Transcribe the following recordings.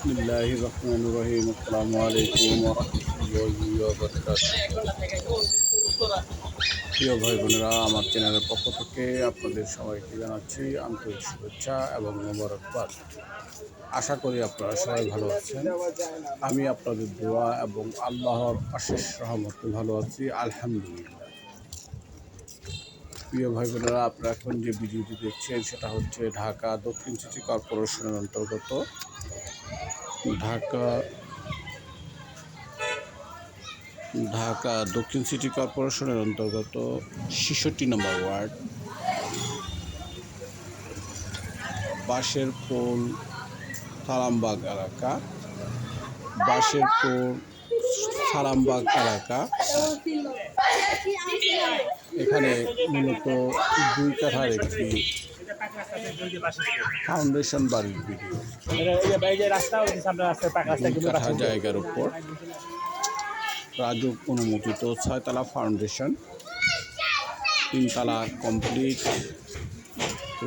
বিসমিল্লাহির রহমানির রহিম। আসসালামু আলাইকুম ওয়া রাহমাতুল্লাহি ওয়া বারাকাতুহু। প্রিয় ভাই বোনেরা, আমার চ্যানেলের পক্ষ থেকে আপনাদের সবাইকে জানাচ্ছি আন্তরিক শুভেচ্ছা এবং মোবারকবাদ। আশা করি আপনারা সবাই ভালো আছেন। আমি আপনাদের দোয়া এবং আল্লাহর অশেষ রহমতে ভালো আছি, আলহামদুলিল্লাহ। প্রিয় ভাই বোনেরা, আপনারা এখন যে ভিডিওটি দেখছেন সেটা হচ্ছে ঢাকা দক্ষিণ সিটি কর্পোরেশনের অন্তর্গত ঢাকা দক্ষিণ সিটি কর্পোরেশনের অন্তর্গত ৬৬ নম্বর ওয়ার্ড বাঁশেরপুল সালামবাগ এলাকা। এখানে মূলত ২ কাঠার একটি ফাউন্ডেশন বাড়ির ভিডিও। ২ কাঠা জায়গার উপর রাজুক অনুমোদিত ৬ তলা ফাউন্ডেশন, ৩ তলা কমপ্লিট,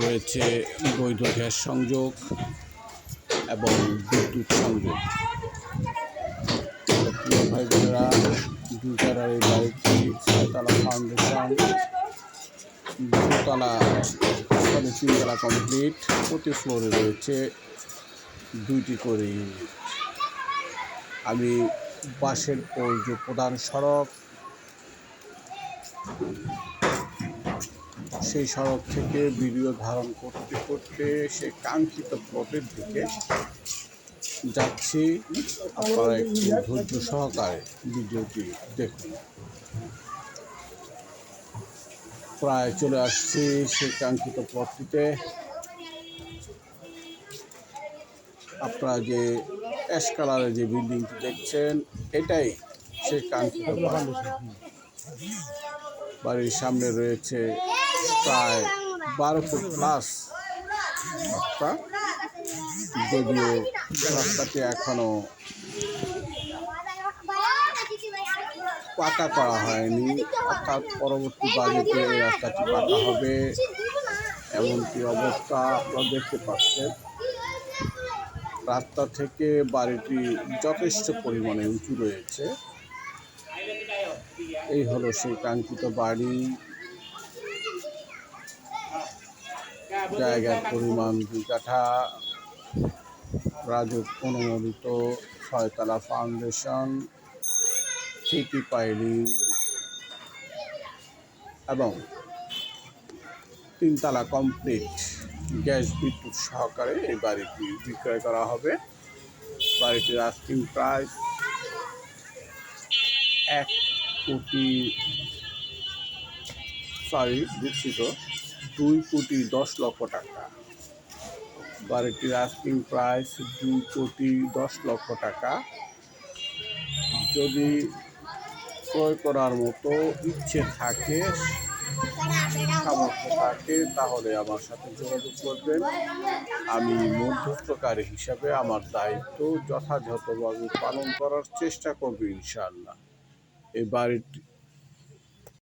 রয়েছে বৈধ গ্যাস সংযোগ এবং বিদ্যুৎ সংযোগ। ভাই বোনেরা, ২ কাঠার এই বাড়িটি ৬ তলা ফাউন্ডেশন, ৩ তলা কমপ্লিট। প্রতি ফ্লোরে রয়েছে ২টি করে ইউনিট। আমি বাঁশেরপুল যে প্রধান সড়ক, সেই সড়ক থেকে ভিডিও ধারণ করতে করতে সেই কাঙ্ক্ষিত প্লটের দিকে যাচ্ছি। আপনারা একটু ধৈর্য সহকারে ভিডিওটি দেখুন। প্রায় চলে আসছি সেই কাঙ্ক্ষিত প্লটটিতে। আপনারা যে অ্যাশ কালারের যে বিল্ডিংটি দেখছেন, এটাই সেই কাঙ্ক্ষিত বাড়ির সামনে রয়েছে প্রায় ১২ ফুট প্লাস রাস্তা, যদিও রাস্তাটি এখনো পাকা করা হয়নি, অর্থাৎ পরবর্তী বাজেটে এই রাস্তাটি পাকা হবে এমনটি অবস্থা আপনারা দেখতে পাচ্ছেন। রাস্তা থেকে বাড়িটি যথেষ্ট পরিমাণে উঁচু রয়েছে। এই হলো সেই কাঙ্ক্ষিত বাড়ি। জায়গার পরিমাণ ২ কাঠা, রাজুক অনুমোদিত ৬ তলা ফাউন্ডেশন, সিটি পাইলিং এবং ৩ তলা কমপ্লিট গ্যাস বিদ্যুৎ সহকারে এই বাড়িটি বিক্রয় করা হবে। বাড়িটির আস্কিং প্রাইস ২,১০,০০,০০০ টাকা। বাড়িটির আস্কিং প্রাইস ২,১০,০০,০০০ টাকা। যদি ক্রয় করার মতো ইচ্ছে থাকে, সামর্থ্য থাকে, তাহলে আমার সাথে যোগাযোগ করবেন। আমি মধ্যস্থকারী হিসাবে আমার দায়িত্ব যথাযথভাবে পালন করার চেষ্টা করব ইনশাআল্লাহ। এই বাড়িটি